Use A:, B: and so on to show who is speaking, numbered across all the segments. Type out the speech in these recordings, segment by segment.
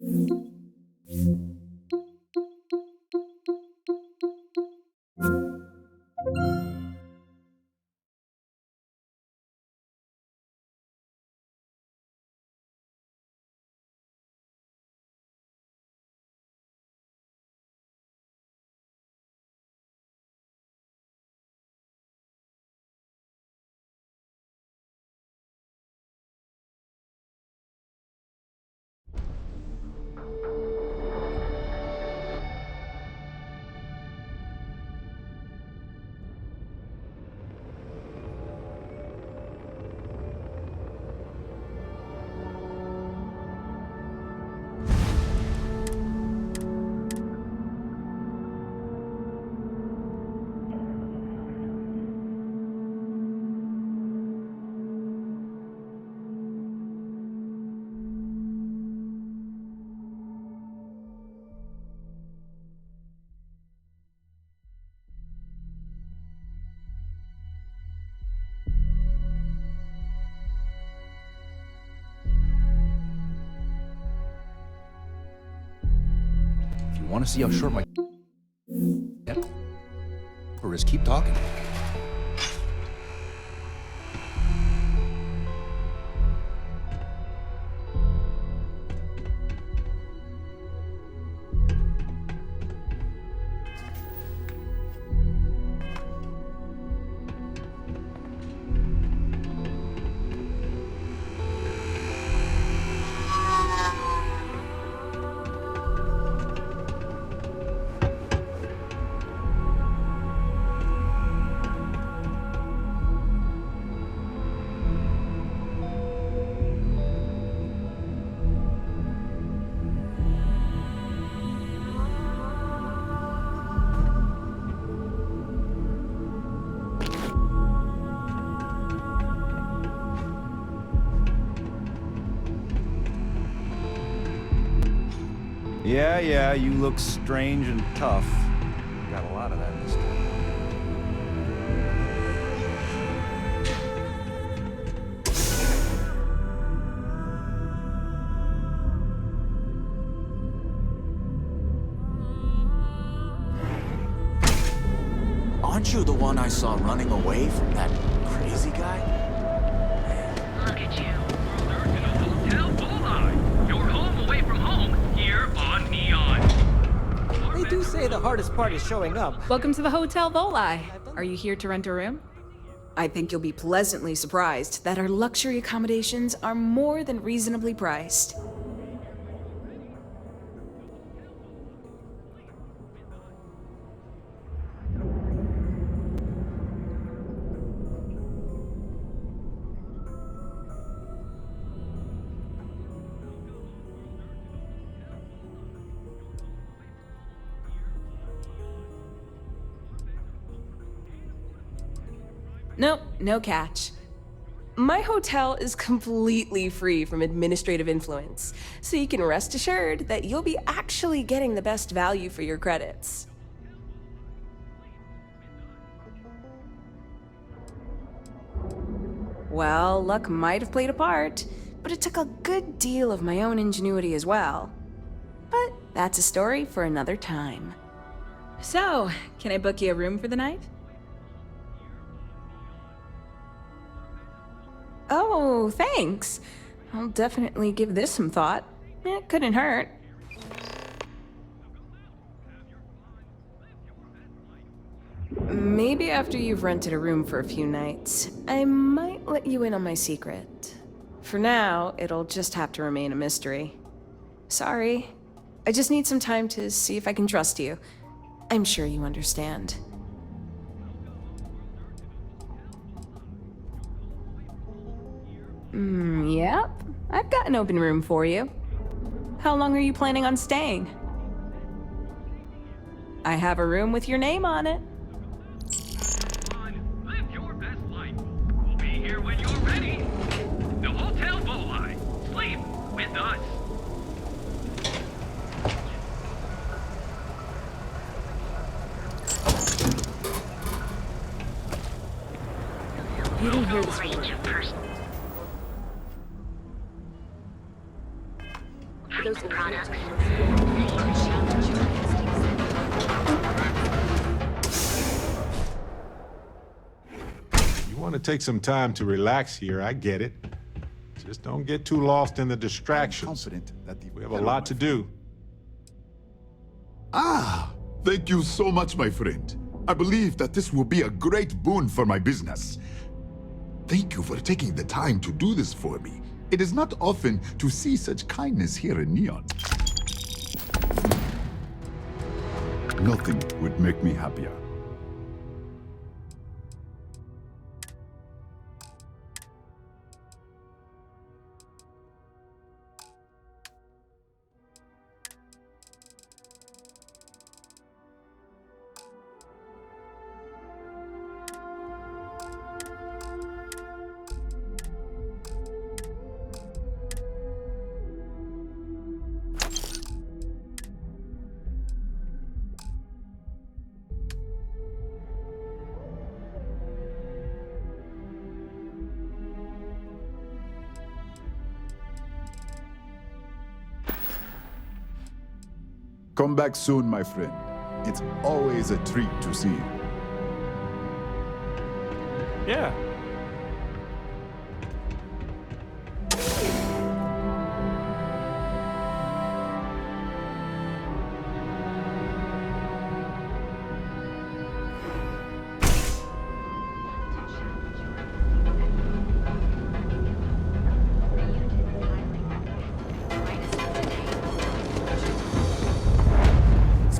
A: Want to see how short my or is keep talking. Yeah, you look strange and tough. Got a lot of that this time.
B: Aren't you the one I saw running away from that crazy guy?
C: Look at you. In a hotel bullseye. You're home away from home here on Neon.
D: They do say the hardest part is showing up.
E: Welcome to the Hotel Volai. Are you here to rent a room?
F: I think you'll be pleasantly surprised that our luxury accommodations are more than reasonably priced. Nope, no catch. My hotel is completely free from administrative influence, so you can rest assured that you'll be actually getting the best value for your credits. Well, luck might have played a part, but it took a good deal of my own ingenuity as well. But that's a story for another time.
E: So, can I book you a room for the night?
F: Oh, thanks. I'll definitely give this some thought. It couldn't hurt. Maybe after you've rented a room for a few nights, I might let you in on my secret. For now, it'll just have to remain a mystery. Sorry. I just need some time to see if I can trust you. I'm sure you understand. Yep. I've got an open room for you. How long are you planning on staying? I have a room with your name on it.
C: Live your best life. We'll be here when you're ready. The Hotel Volai. Sleep with us.
F: You didn't hear this
C: Range
F: word.
C: of person.
G: You want to take some time to relax here, I get it. Just don't get too lost in the distractions.
H: Confident that the
G: We have a lot to do.
I: Ah, thank you so much, my friend. I believe that this will be a great boon for my business. Thank you for taking the time to do this for me. It is not often to see such kindness here in Neon. Nothing would make me happier. Come back soon, my friend. It's always a treat to see you.
A: Yeah.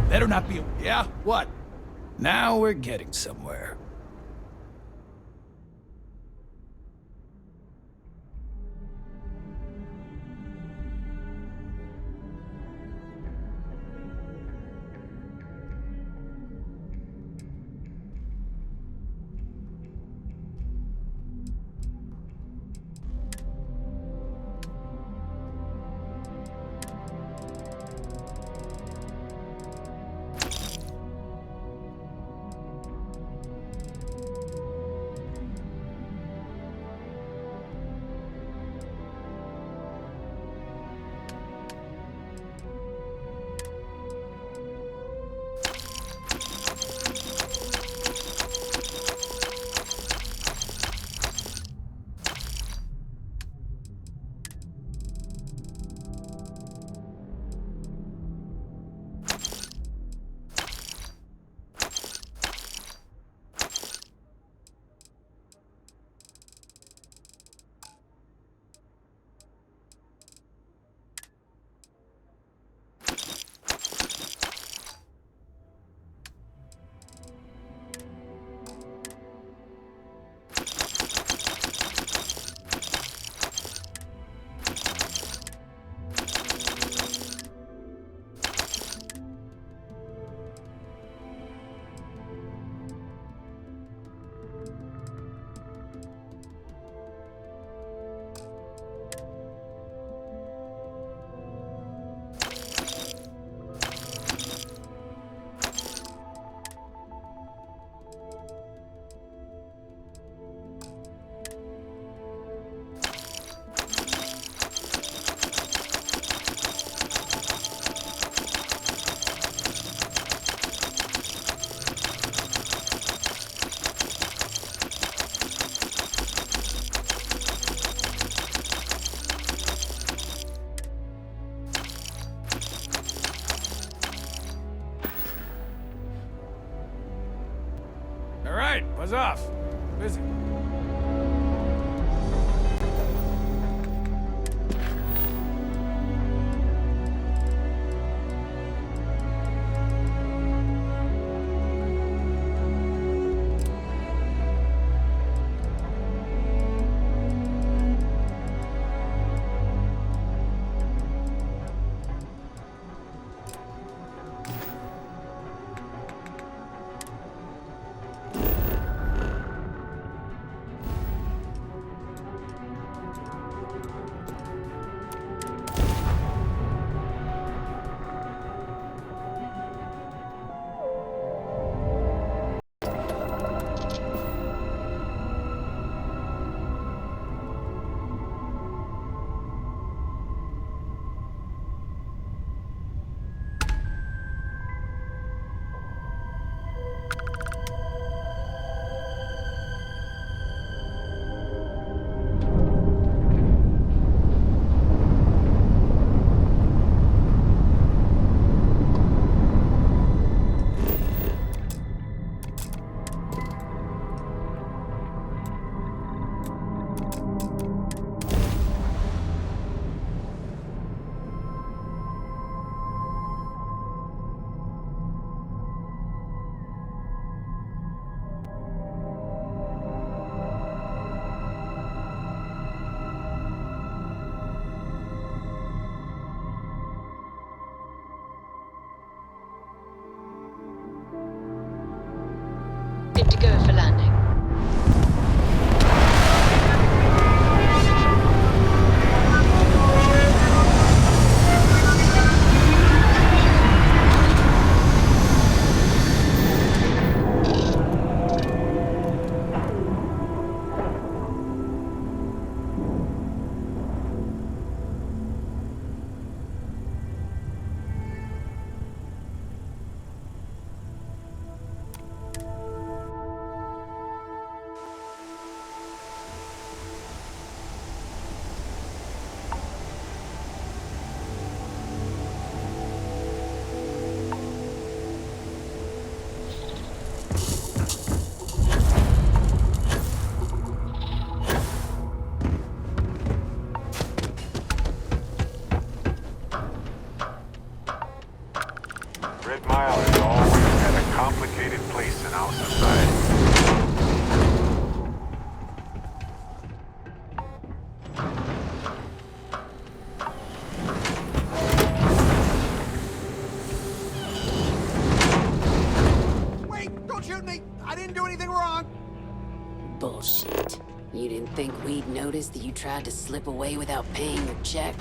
J: Better not be. Yeah? What? Now we're getting somewhere. All right, buzz off. Busy.
H: to go for landing.
G: Red Mile has always had a complicated place in our society.
K: Wait! Don't shoot me! I didn't do anything wrong!
L: Bullshit. You didn't think we'd notice that you tried to slip away without paying your check?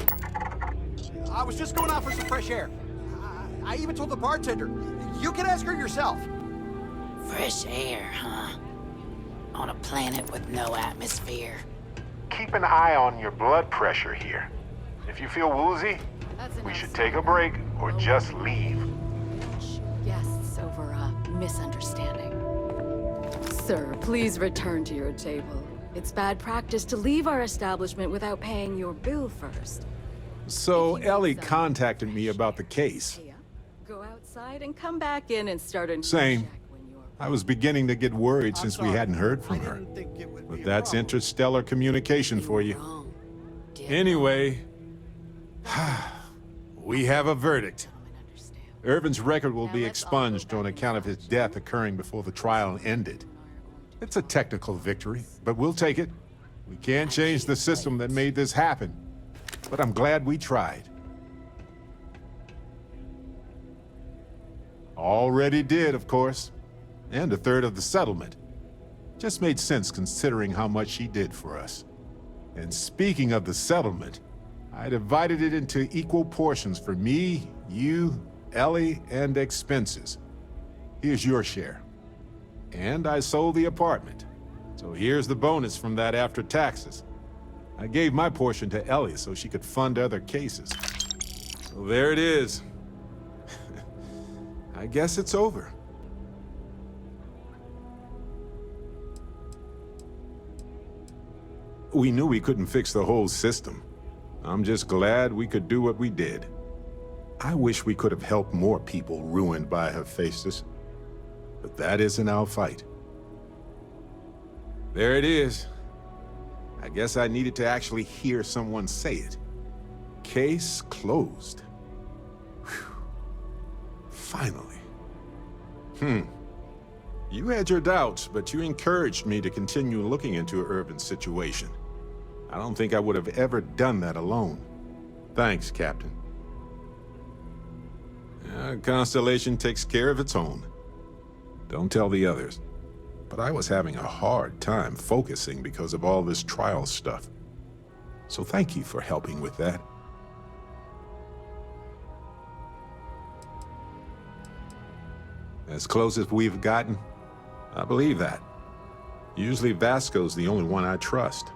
K: I was just going out for some fresh air. I even told the bartender. You can ask her yourself.
L: Fresh air, huh? On a planet with no atmosphere.
G: Keep an eye on your blood pressure here. If you feel woozy, we should take a break or just leave.
M: Guests over a misunderstanding. Sir, please return to your table. It's bad practice to leave our establishment without paying your bill first.
G: So Ellie contacted me about the case.
M: Go outside and come back in and start a new
G: Same.
M: check when you're...
G: I was beginning to get worried since we hadn't heard from her. But that's interstellar communication for you. Anyway, we have a verdict. Irvin's record will be expunged on account of his death occurring before the trial ended. It's a technical victory, but we'll take it. We can't change the system that made this happen, but I'm glad we tried. Already did, of course, and a third of the settlement. Just made sense considering how much she did for us. And speaking of the settlement, I divided it into equal portions for me, you, Ellie, and expenses. Here's your share. And I sold the apartment. So here's the bonus from that after taxes. I gave my portion to Ellie so she could fund other cases. So there it is. I guess it's over. We knew we couldn't fix the whole system. I'm just glad we could do what we did. I wish we could have helped more people ruined by Hephaestus. But that isn't our fight. There it is. I guess I needed to actually hear someone say it. Case closed. Whew. Finally. You had your doubts, but you encouraged me to continue looking into Irvin's situation. I don't think I would have ever done that alone. Thanks, Captain. Constellation takes care of its own. Don't tell the others. But I was having a hard time focusing because of all this trial stuff. So thank you for helping with that. As close as we've gotten, I believe that. Usually Vasco's the only one I trust.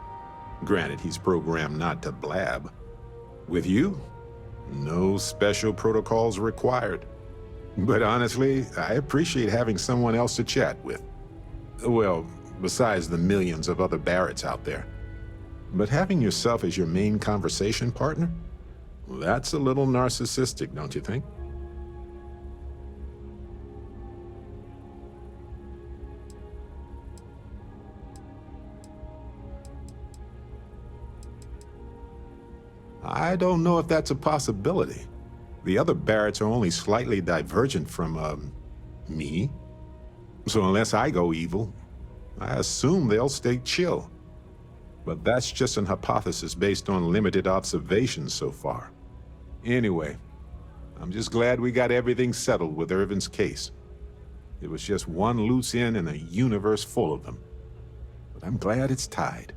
G: Granted, he's programmed not to blab. With you, no special protocols required. But honestly, I appreciate having someone else to chat with. Well, besides the millions of other Barretts out there. But having yourself as your main conversation partner? That's a little narcissistic, don't you think? I don't know if that's a possibility. The other Barretts are only slightly divergent from, me. So unless I go evil, I assume they'll stay chill. But that's just an hypothesis based on limited observations so far. Anyway, I'm just glad we got everything settled with Irvin's case. It was just one loose end in a universe full of them. But I'm glad it's tied.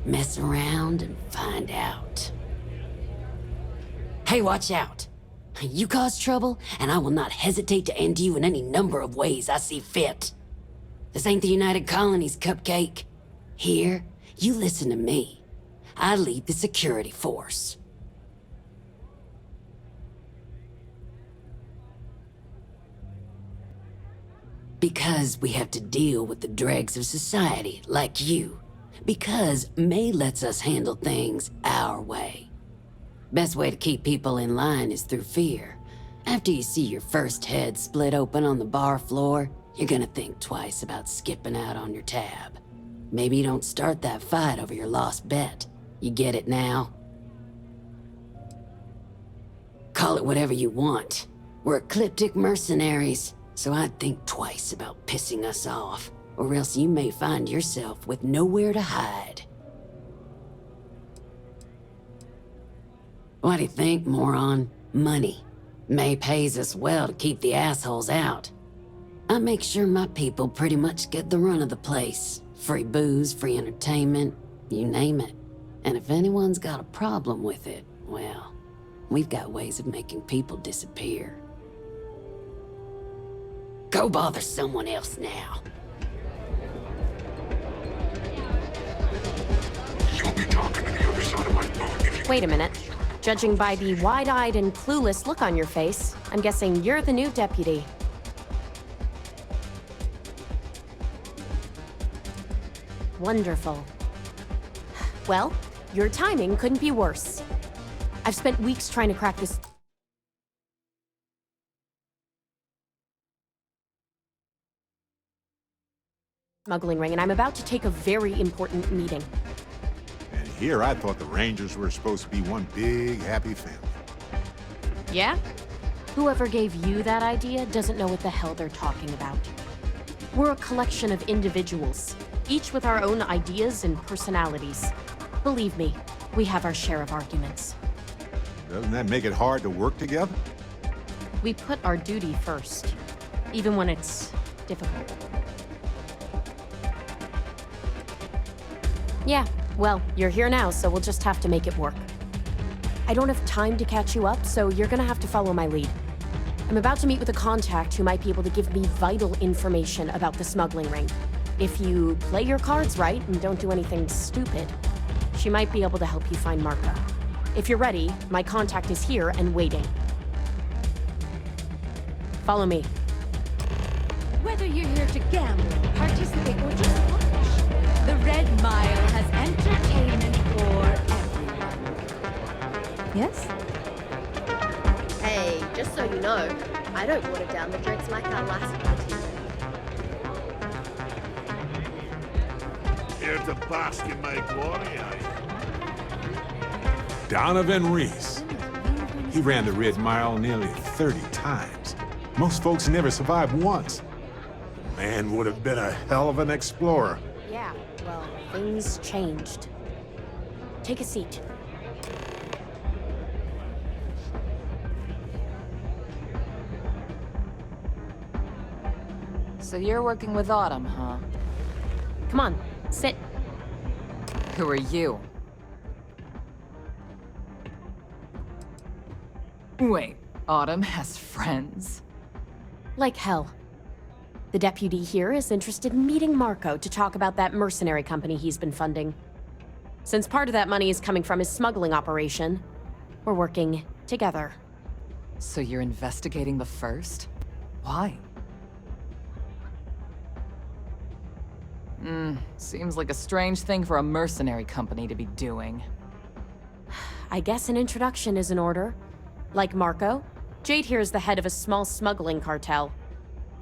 L: Mess around and find out. Hey, watch out. You cause trouble, and I will not hesitate to end you in any number of ways I see fit. This ain't the United Colonies, Cupcake. Here, you listen to me. I lead the security force. Because we have to deal with the dregs of society, like you. Because May lets us handle things our way. Best way to keep people in line is through fear. After you see your first head split open on the bar floor, you're gonna think twice about skipping out on your tab. Maybe you don't start that fight over your lost bet. You get it now? Call it whatever you want. We're ecliptic mercenaries, so I'd think twice about pissing us off, or else you may find yourself with nowhere to hide. What do you think, moron? Money. May pays us well to keep the assholes out. I make sure my people pretty much get the run of the place. Free booze, free entertainment, you name it. And if anyone's got a problem with it, well, we've got ways of making people disappear. Go bother someone else now.
I: You'll be talking to the other side of my phone if you...
H: Wait a minute. Judging by the wide-eyed and clueless look on your face, I'm guessing you're the new deputy. Wonderful. Well, your timing couldn't be worse. I've spent weeks trying to crack this smuggling ring, and I'm about to take a very important meeting.
G: And here I thought the Rangers were supposed to be one big, happy family.
H: Yeah? Whoever gave you that idea doesn't know what the hell they're talking about. We're a collection of individuals, each with our own ideas and personalities. Believe me, we have our share of arguments.
G: Doesn't that make it hard to work together?
H: We put our duty first, even when it's difficult. Yeah, well, you're here now, so we'll just have to make it work. I don't have time to catch you up, so you're gonna have to follow my lead. I'm about to meet with a contact who might be able to give me vital information about the smuggling ring. If you play your cards right and don't do anything stupid, she might be able to help you find Marco. If you're ready, my contact is here and waiting. Follow me.
N: Whether you're here to gamble, participate, or just watch, the Red Mile has entertainment for everyone.
H: Yes?
O: Hey, just so you know, I don't water down the drinks like our last party.
P: Here to bask in my glory,
G: Donovan Reese. He ran the Red Mile nearly 30 times. Most folks never survived once. The man would have been a hell of an explorer.
H: Yeah, well, things changed. Take a seat.
Q: So you're working with Autumn, huh?
H: Come on, sit.
Q: Who are you? Wait, Autumn has friends?
H: Like hell. The deputy here is interested in meeting Marco to talk about that mercenary company he's been funding. Since part of that money is coming from his smuggling operation, we're working together.
Q: So you're investigating the first? Why? Seems like a strange thing for a mercenary company to be doing.
H: I guess an introduction is in order. Like Marco, Jade here is the head of a small smuggling cartel.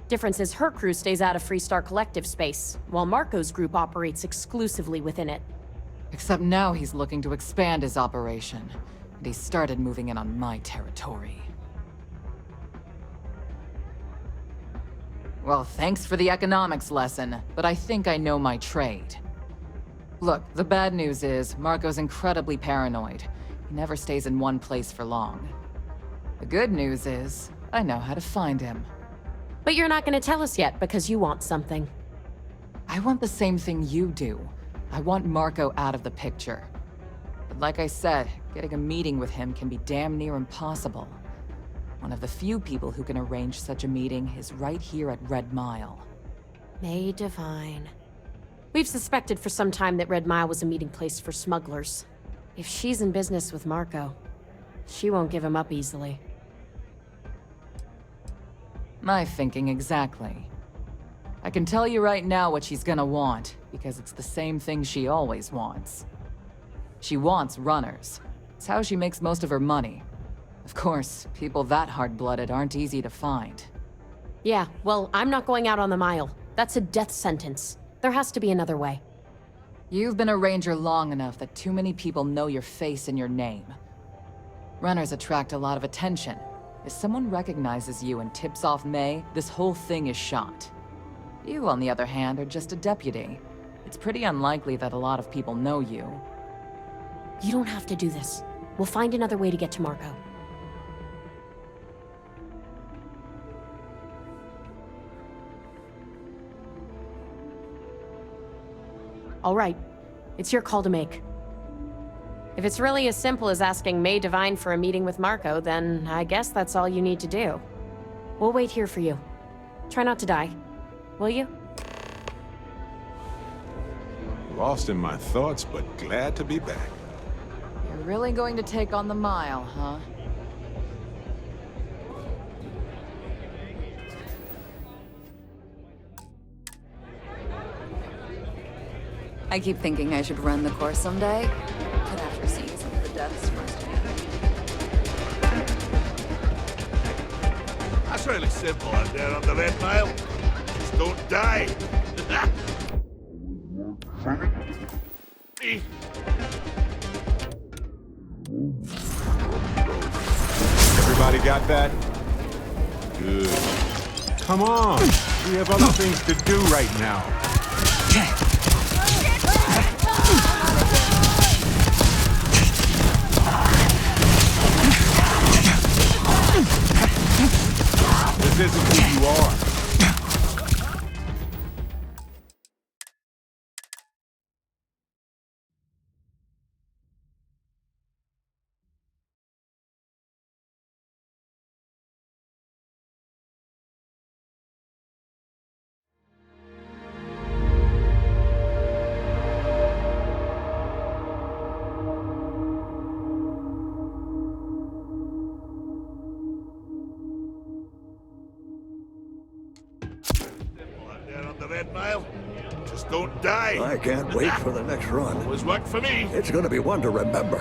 H: Difference is her crew stays out of Freestar Collective space, while Marco's group operates exclusively within it.
Q: Except now he's looking to expand his operation, and he started moving in on my territory. Well, thanks for the economics lesson, but I think I know my trade. Look, the bad news is, Marco's incredibly paranoid. He never stays in one place for long. The good news is, I know how to find him.
H: But you're not gonna tell us yet because you want something.
Q: I want the same thing you do. I want Marco out of the picture. But like I said, getting a meeting with him can be damn near impossible. One of the few people who can arrange such a meeting is right here at Red Mile.
H: May Divine. We've suspected for some time that Red Mile was a meeting place for smugglers. If she's in business with Marco, she won't give him up easily.
Q: My thinking exactly. I can tell you right now what she's gonna want, because it's the same thing she always wants. She wants runners. It's how she makes most of her money. Of course, people that hard-blooded aren't easy to find.
H: Yeah, well, I'm not going out on the Mile. That's a death sentence. There has to be another way.
Q: You've been a ranger long enough that too many people know your face and your name. Runners attract a lot of attention. If someone recognizes you and tips off May, this whole thing is shot. You, on the other hand, are just a deputy. It's pretty unlikely that a lot of people know you.
H: You don't have to do this. We'll find another way to get to Marco. All right. It's your call to make. If it's really as simple as asking May Divine for a meeting with Marco, then I guess that's all you need to do. We'll wait here for you. Try not to die. Will you?
G: Lost in my thoughts, but glad to be back.
Q: You're really going to take on the Mile, huh?
R: I keep thinking I should run the course someday, but after seeing some of the deaths firsthand.
P: That's really simple out there on the Red Mile. Just don't die.
G: Everybody got that? Good. Come on! We have other things to do right now. This isn't who you are.
P: The Red Mile. Just don't die.
S: I can't wait for the next run.
P: Always worked for me.
S: It's gonna be one to remember.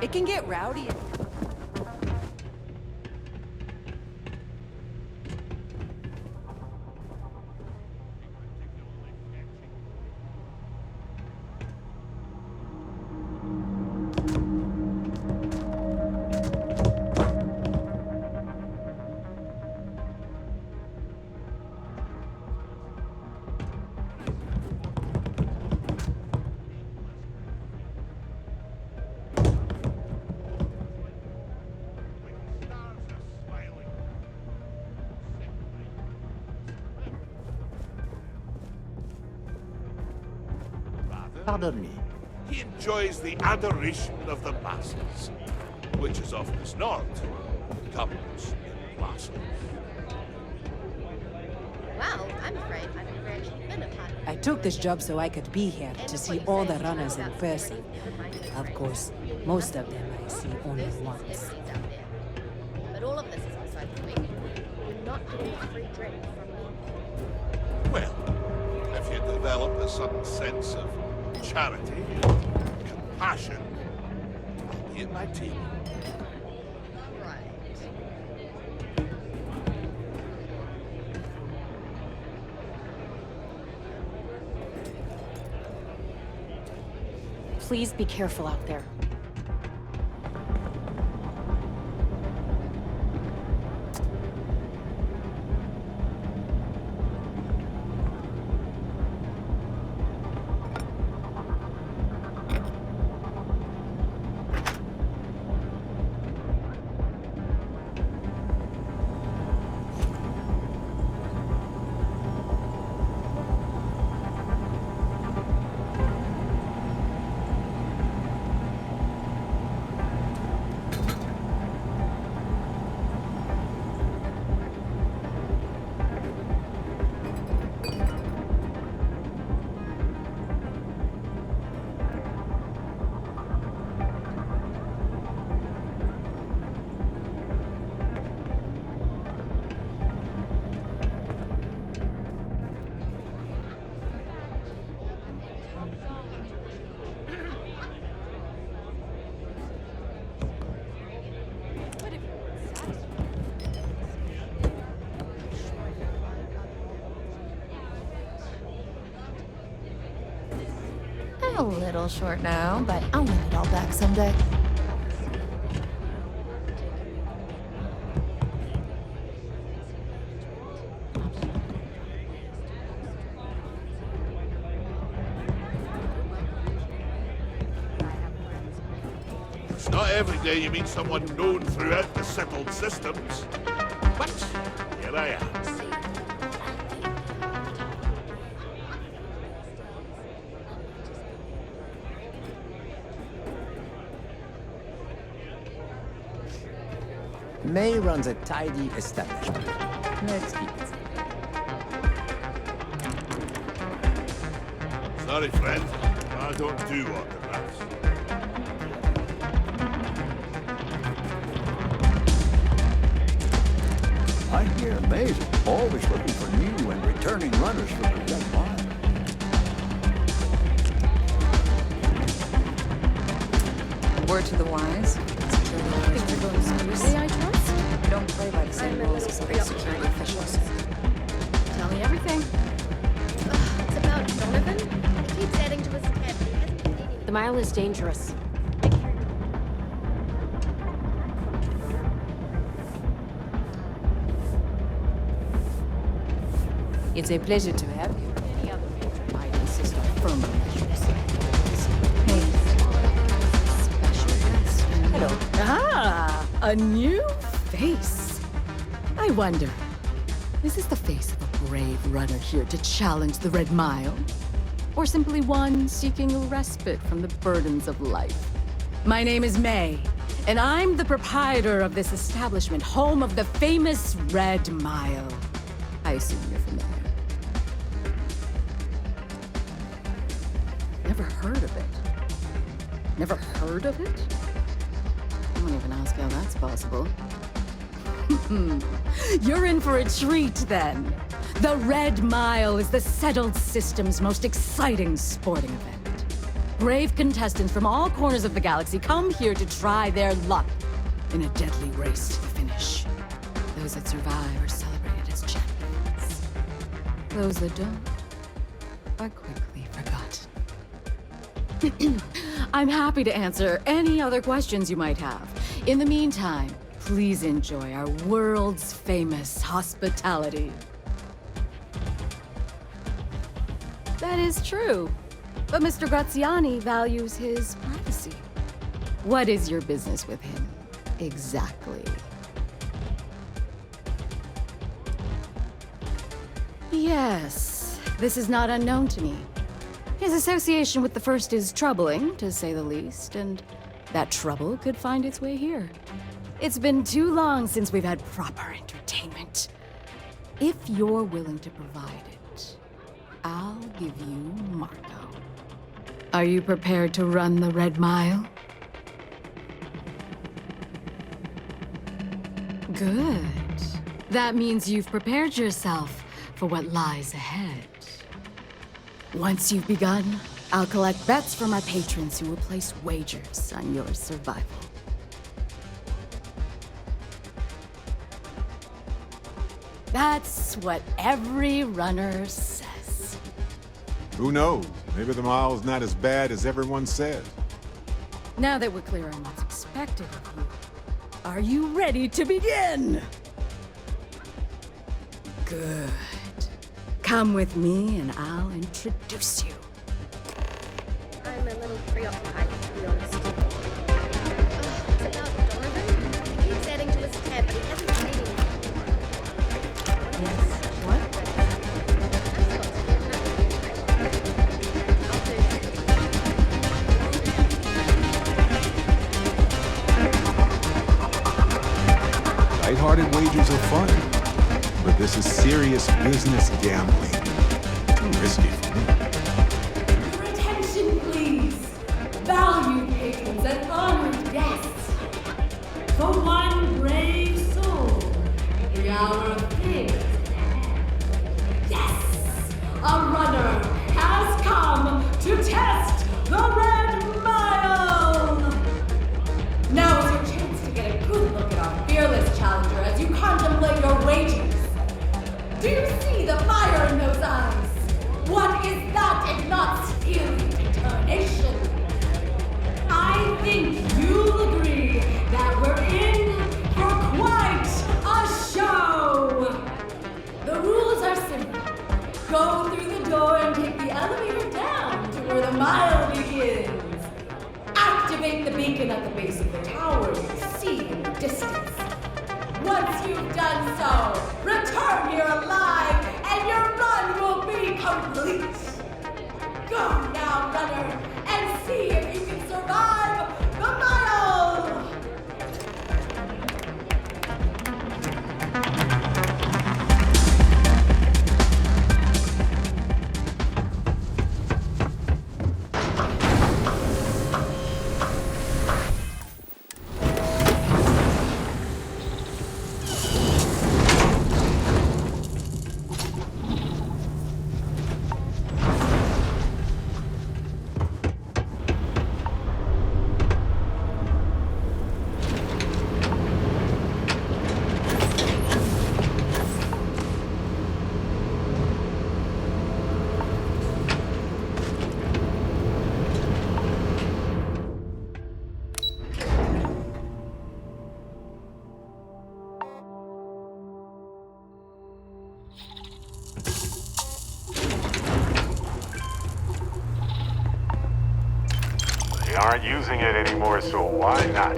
T: It can get rowdy.
P: Pardon me. He enjoys the adoration of the masses, which as often as not comes in places.
O: Well, I'm afraid I've never actually been a part of
T: I took this job so I could be here to see all the runners in person. Of course, most of them I see only once.
O: But all of this is beside the point. You're not getting a free drink from me.
P: Well, if you develop a sudden sense of charity, compassion, I'll be at my table.
H: Please be careful out there.
O: a little short now, but I'll win it all back someday.
P: It's not every day you meet someone known throughout the settled systems. But here I am.
D: May runs a tidy establishment. Let's keep it simple.
P: Sorry, friend. I don't do autographs.
S: I hear May's always looking for new and returning runners for the Red Mile.
R: Word to the wise.
O: Think you're going smoothly, I trust?
R: We don't play by the same rules as other security officials.
O: Tell me everything. It's about Donovan. He keeps adding to his tab. He hasn't been eating.
H: The mile is dangerous.
T: It's a pleasure to have you. Any other major might insist on firmer measures.
F: Hello. Ah, a new face. I wonder, is this the face of a brave runner here to challenge the Red Mile? Or simply one seeking a respite from the burdens of life? My name is May, and I'm the proprietor of this establishment, home of the famous Red Mile. I assume you're familiar. Never heard of it. Never heard of it? I won't even ask how that's possible. You're in for a treat, then. The Red Mile is the settled system's most exciting sporting event. Brave contestants from all corners of the galaxy come here to try their luck in a deadly race to the finish. Those that survive are celebrated as champions. Those that don't are quickly forgotten. I'm happy to answer any other questions you might have. In the meantime, please enjoy our world's famous hospitality. That is true, but Mr. Graziani values his privacy. What is your business with him, exactly? Yes, this is not unknown to me. His association with the First is troubling, to say the least, and that trouble could find its way here. It's been too long since we've had proper entertainment. If you're willing to provide it, I'll give you Marco. Are you prepared to run the Red Mile? Good. That means you've prepared yourself for what lies ahead. Once you've begun, I'll collect bets from our patrons who will place wagers on your survival. That's what every runner says.
G: Who knows? Maybe the mile's not as bad as everyone says.
F: Now that we're clear on what's expected of you, are you ready to begin? Good. Come with me and I'll introduce you.
O: I'm a little preoccupied, to be honest. It's about Donovan. He keeps adding to his tab, but he hasn't been eating.
F: Yes. What?
G: Lighthearted wagers are fun, but this is serious business gambling. Too risky for me.
F: Your attention, please. Valued patrons and honored guests. For one brave soul, the hour of fame is at hand. Yes! A runner has come to test the Red Mile! Now is your chance to get a good look at our fearless challenger as you contemplate your wagers. Do you see the fire in those eyes? What is that
N: mile begins. Activate the beacon at the base of the tower you see in the distance. Once you've done so, return here alive, and your run will be complete. Go now, runner, and see if you can survive the mile!
G: They aren't using it anymore, so why not?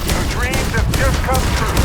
G: Your dreams have just come true.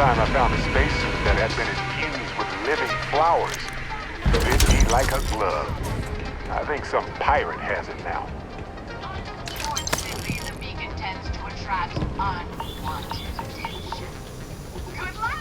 U: time I found a spacesuit that had been infused with living flowers. Fit me like a glove. I think some pirate has it now.
N: Unfortunately, the beacon tends to attract unwanted attention. Good luck!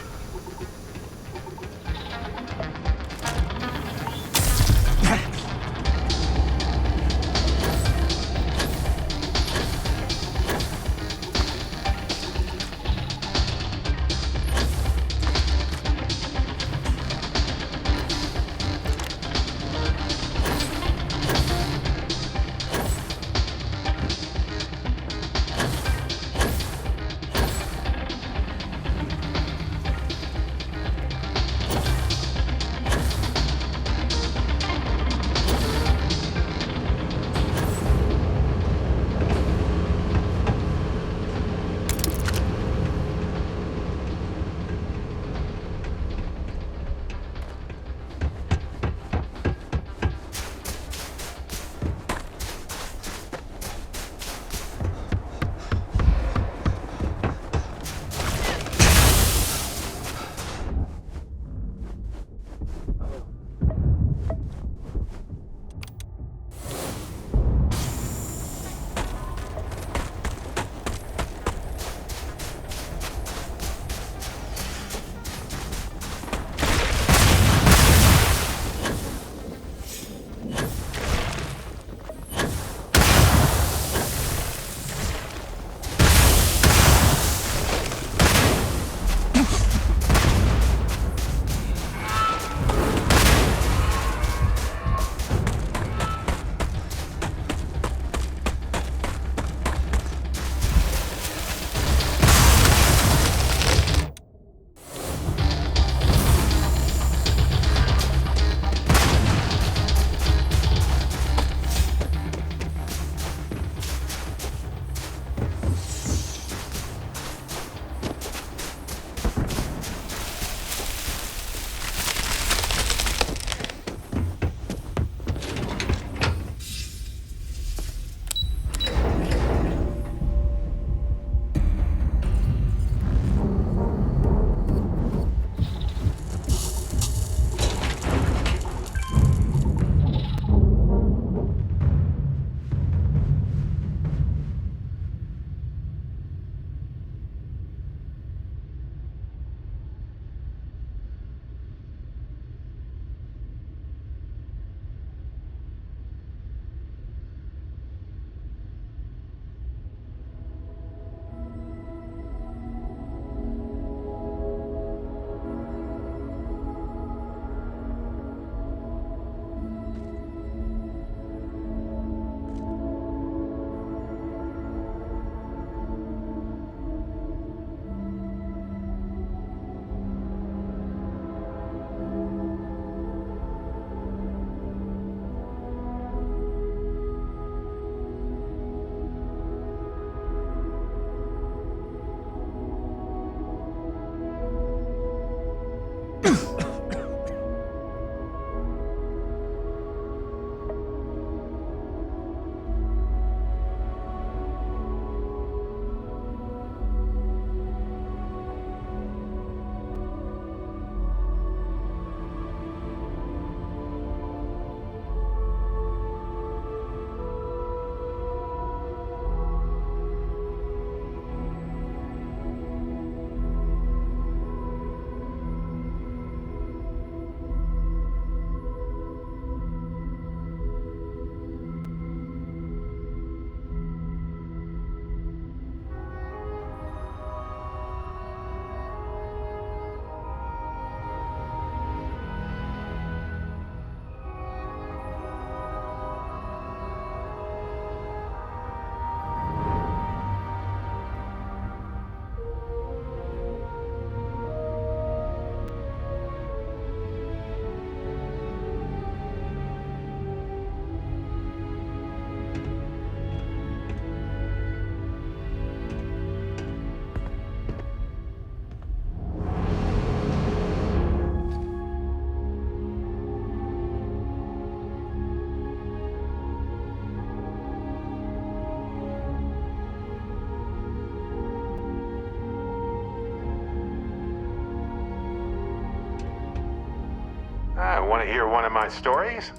U: want to hear one of my stories?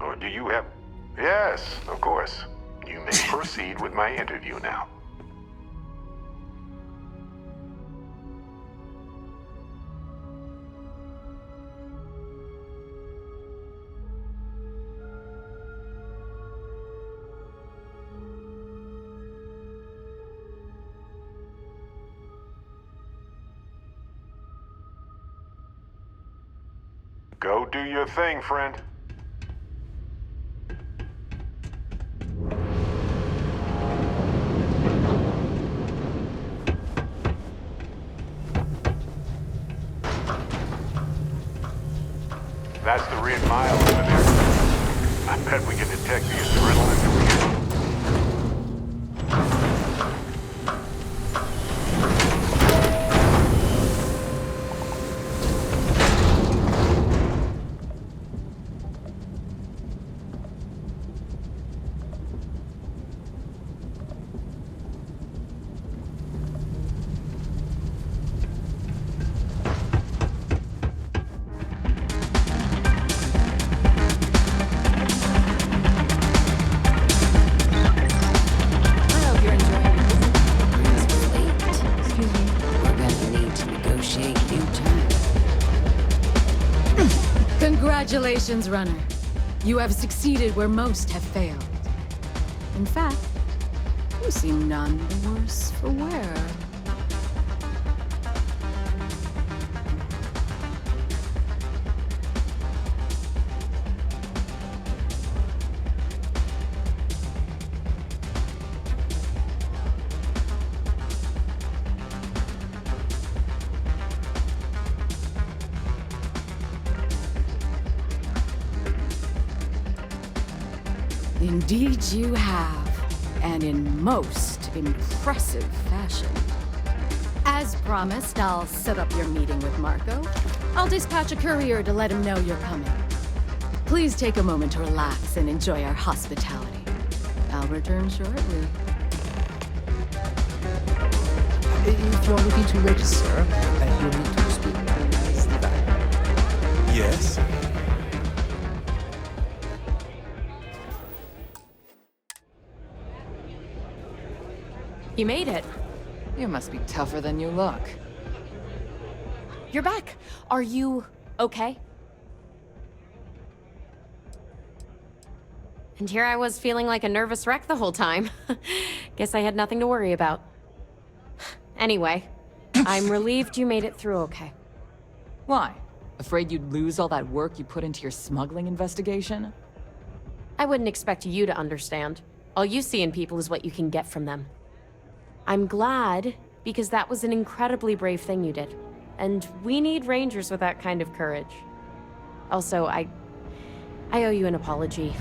U: Or do you have... Yes, of course. You may proceed with my interview now. Go do your thing, friend. That's the red mile over there. I bet we can detect the adrenaline that we get.
M: Congratulations, runner. You have succeeded where most have failed. In fact, you seem none the worse for wear. Indeed you have, and in most impressive fashion. As promised, I'll set up your meeting with Marco. I'll dispatch a courier to let him know you're coming. Please take a moment to relax and enjoy our hospitality. I'll return shortly.
J: If you're looking to register, you need to speak to SteamDeck. Yes?
H: You made it.
Q: You must be tougher than you look.
H: You're back. Are you okay? And here I was feeling like a nervous wreck the whole time. Guess I had nothing to worry about. Anyway, I'm relieved you made it through okay.
Q: Why? Afraid you'd lose all that work you put into your smuggling investigation?
H: I wouldn't expect you to understand. All you see in people is what you can get from them. I'm glad, because that was an incredibly brave thing you did. And we need rangers with that kind of courage. Also, I owe you an apology.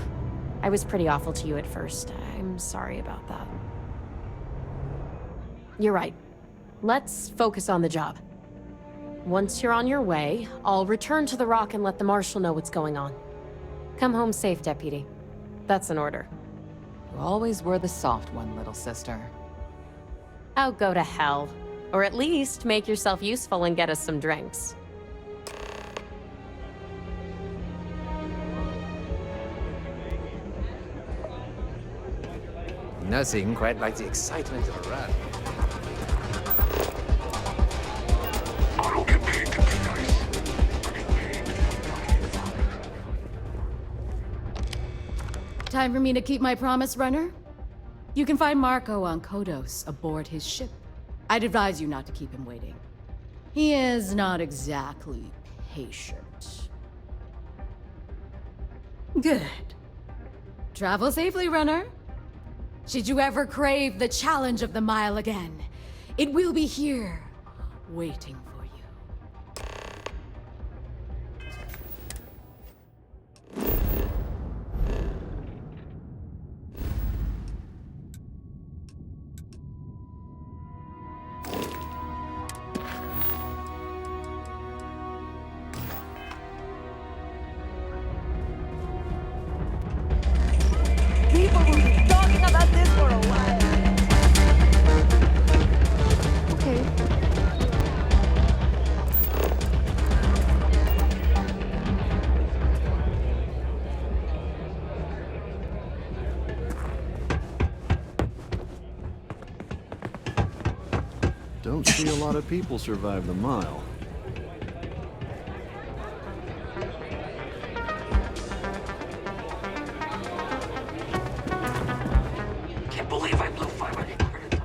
H: I was pretty awful to you at first. I'm sorry about that. You're right. Let's focus on the job. Once you're on your way, I'll return to the Rock and let the Marshal know what's going on. Come home safe, Deputy. That's an order.
Q: You always were the soft one, little sister.
H: Oh, go to hell. Or at least make yourself useful and get us some drinks.
D: Nothing quite like the excitement of a run.
M: Time for me to keep my promise, runner? You can find Marco on Kodos aboard his ship. I'd advise you not to keep him waiting. He is not exactly patient. Good. Travel safely, runner. Should you ever crave the challenge of the mile again, it will be here, waiting for you.
N: People will be talking about this for a while.
M: Okay.
B: don't see a lot of people survive the mile.
C: Can't believe I blew 500 credits.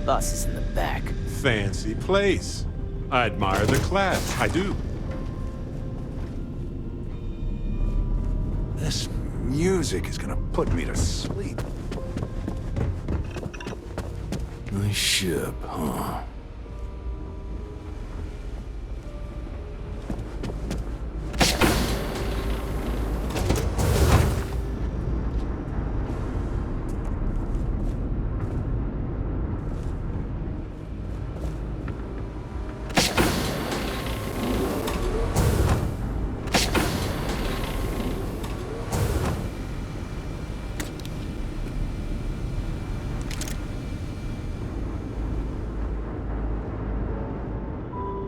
V: Bus is in the back.
G: Fancy place. I admire the class, I do.
S: This music is gonna put me to sleep. Nice ship, huh?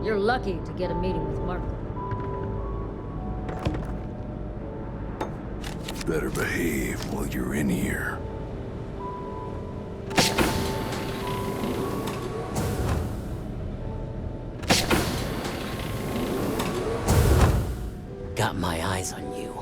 W: You're lucky to get a meeting with Marco.
S: Better behave while you're in here.
V: Got my eyes on you.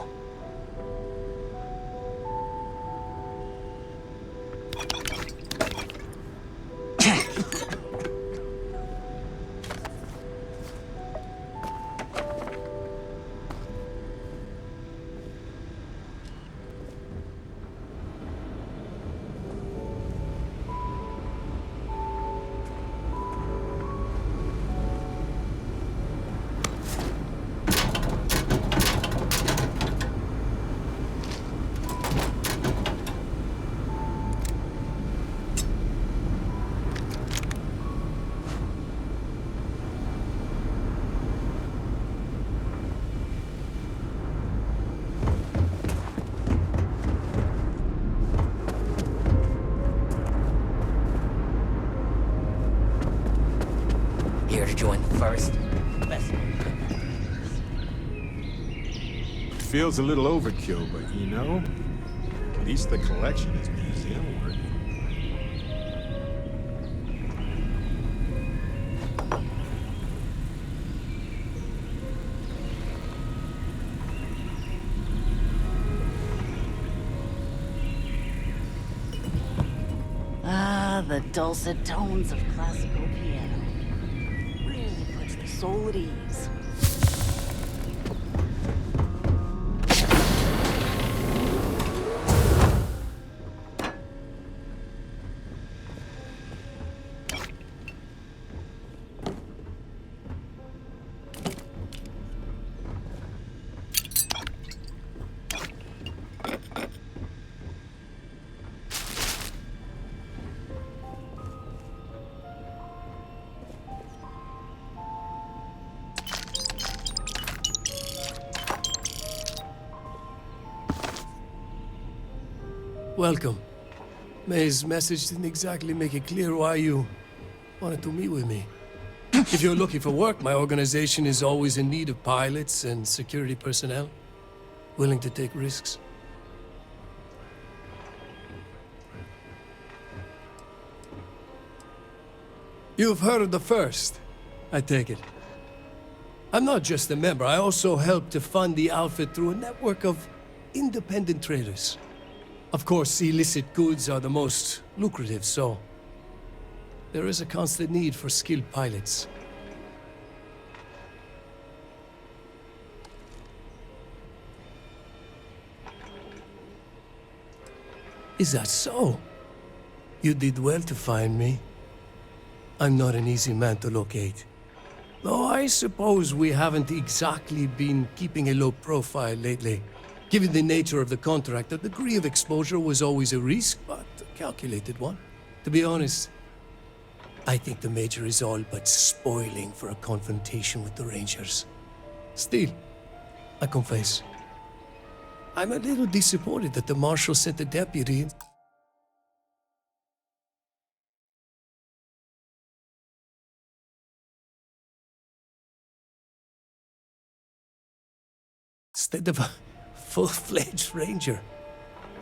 V: Here to join the first. Best.
G: feels a little overkill, but you know, at least the collection is museum worthy.
A: Ah, the dulcet tones of classical piano. Really puts the soul at ease.
E: Welcome. May's message didn't exactly make it clear why you wanted to meet with me. If you're looking for work, my organization is always in need of pilots and security personnel, willing to take risks. You've heard of the First, I take it. I'm not just a member, I also help to fund the outfit through a network of independent traders. Of course, illicit goods are the most lucrative, so there is a constant need for skilled pilots. Is that so? You did well to find me. I'm not an easy man to locate. Though I suppose we haven't exactly been keeping a low profile lately. Given the nature of the contract, a degree of exposure was always a risk, but a calculated one. To be honest, I think the Major is all but spoiling for a confrontation with the Rangers. Still, I confess, I'm a little disappointed that the Marshal sent the deputy instead of a full-fledged Ranger.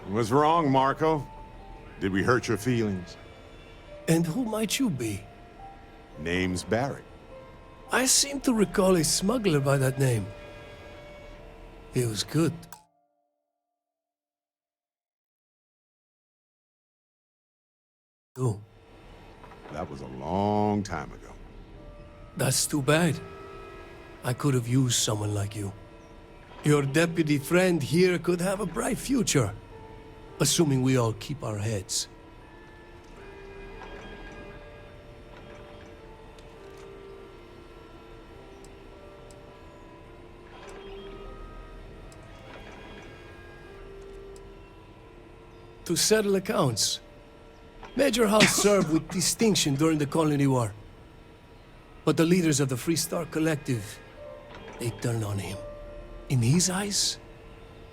G: What's wrong, Marco? Did we hurt your feelings?
E: And who might you be?
G: Name's Barrett.
E: I seem to recall a smuggler by that name. He was good. Oh.
G: That was a long time ago.
E: That's too bad. I could have used someone like you. Your deputy friend here could have a bright future, assuming we all keep our heads. To settle accounts. Major Hull served with distinction during the Colony War. But the leaders of the Free Star Collective, they turned on him. In his eyes,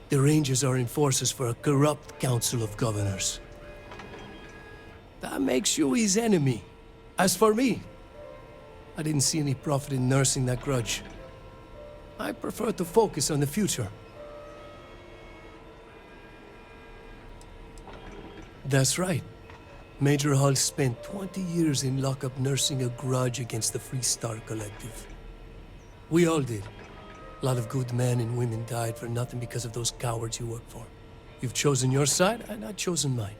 E: the Rangers are enforcers for a corrupt council of governors. That makes you his enemy. As for me, I didn't see any profit in nursing that grudge. I prefer to focus on the future. That's right. Major Hull spent 20 years in lockup nursing a grudge against the Free Star Collective. We all did. A lot of good men and women died for nothing because of those cowards you work for. You've chosen your side, and I've chosen mine.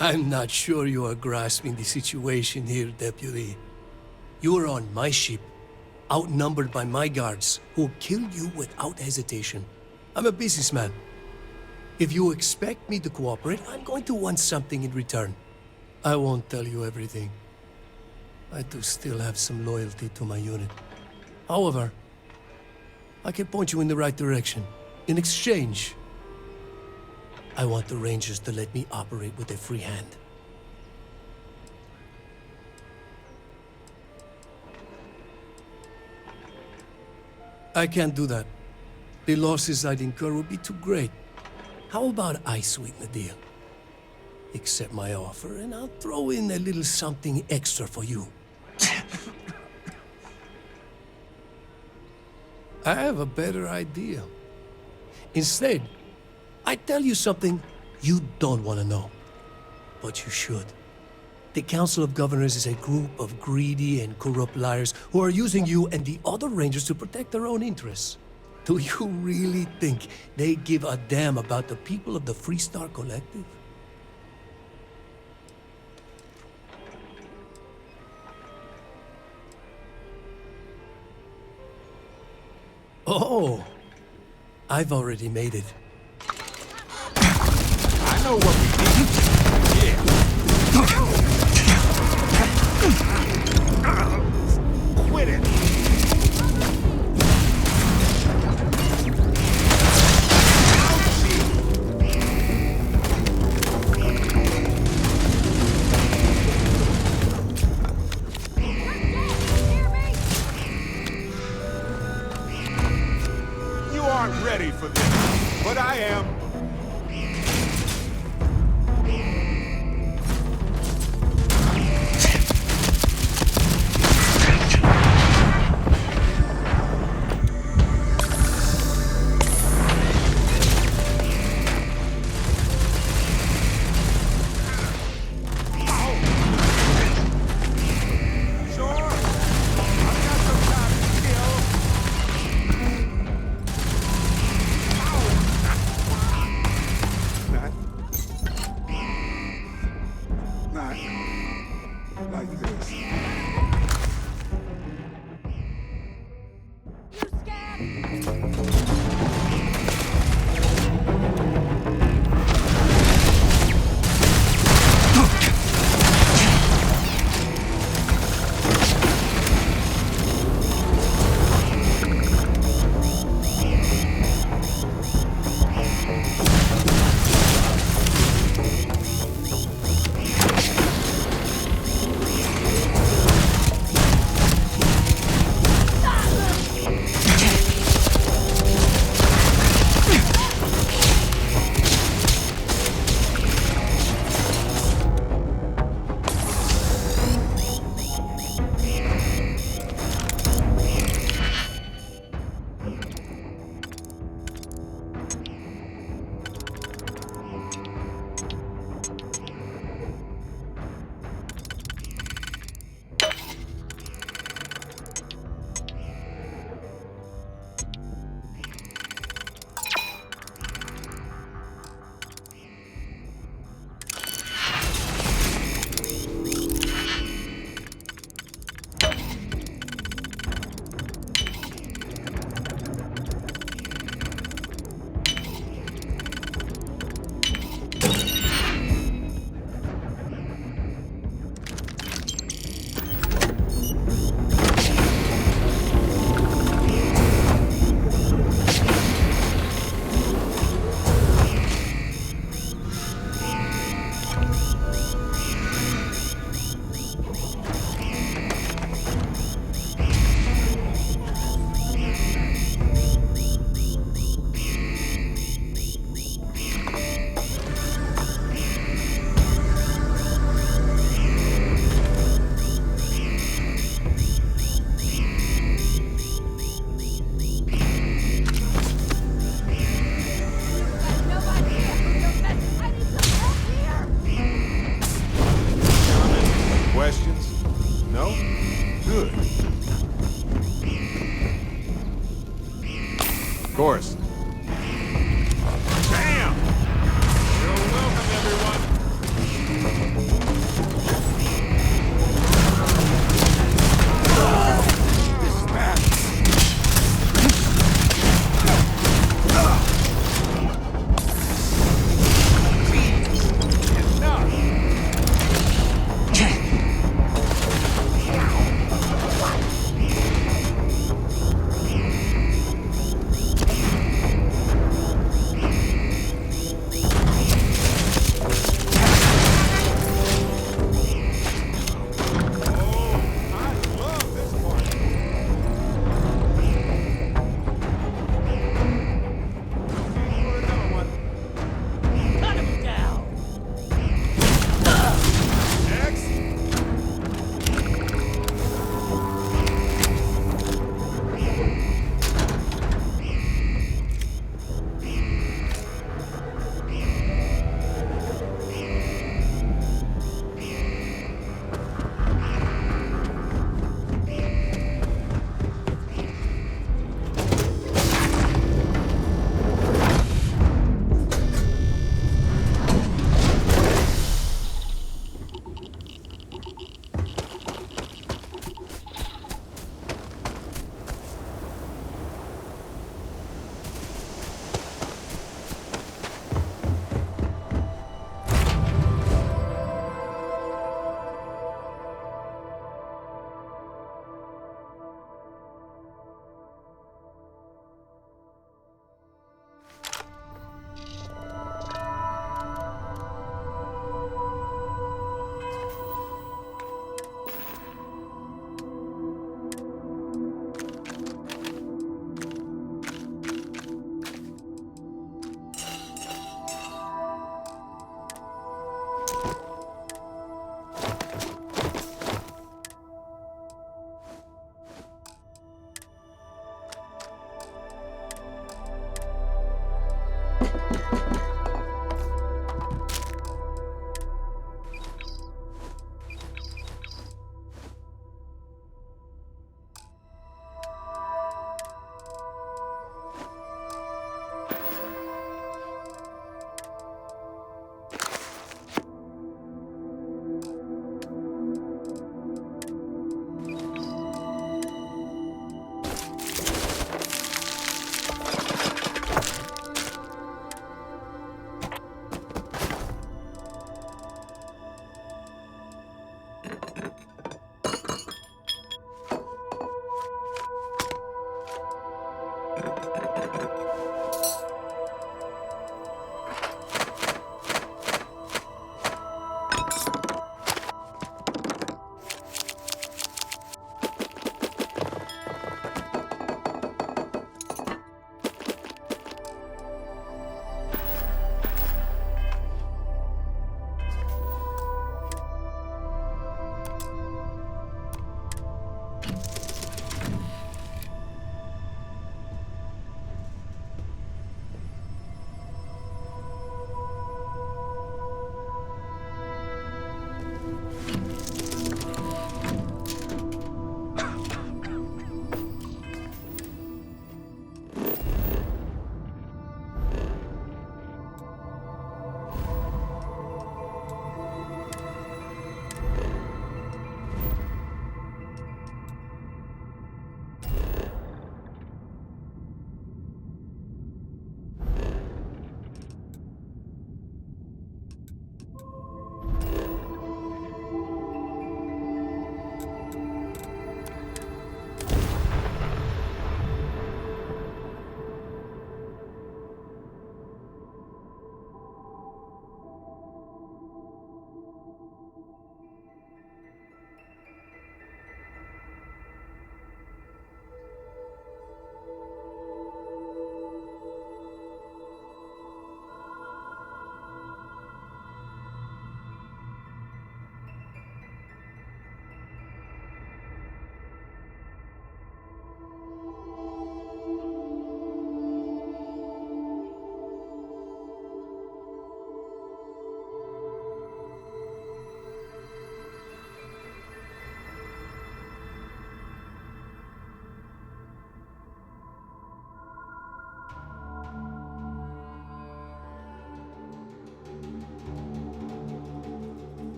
E: I'm not sure you are grasping the situation here, Deputy. You are on my ship, outnumbered by my guards, who'll kill you without hesitation. I'm a businessman. If you expect me to cooperate, I'm going to want something in return. I won't tell you everything. I do still have some loyalty to my unit. However, I can point you in the right direction. In exchange, I want the Rangers to let me operate with a free hand. I can't do that. The losses I'd incur would be too great. How about I sweeten the deal? Accept my offer, and I'll throw in a little something extra for you. I have a better idea. Instead, I tell you something you don't want to know. But you should. The Council of Governors is a group of greedy and corrupt liars who are using you and the other Rangers to protect their own interests. Do you really think they give a damn about the people of the Freestar Collective? Oh, I've already made it.
P: I know what we need. Yeah. Quit it. You aren't ready for this, but I am. course. Damn! You're welcome, everyone.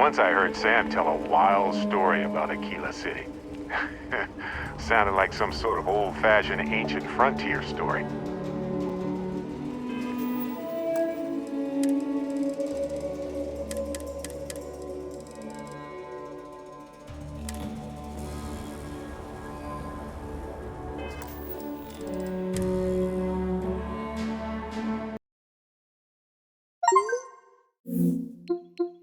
U: Once I heard Sam tell a wild story about Aquila City. Sounded like some sort of old-fashioned ancient frontier story.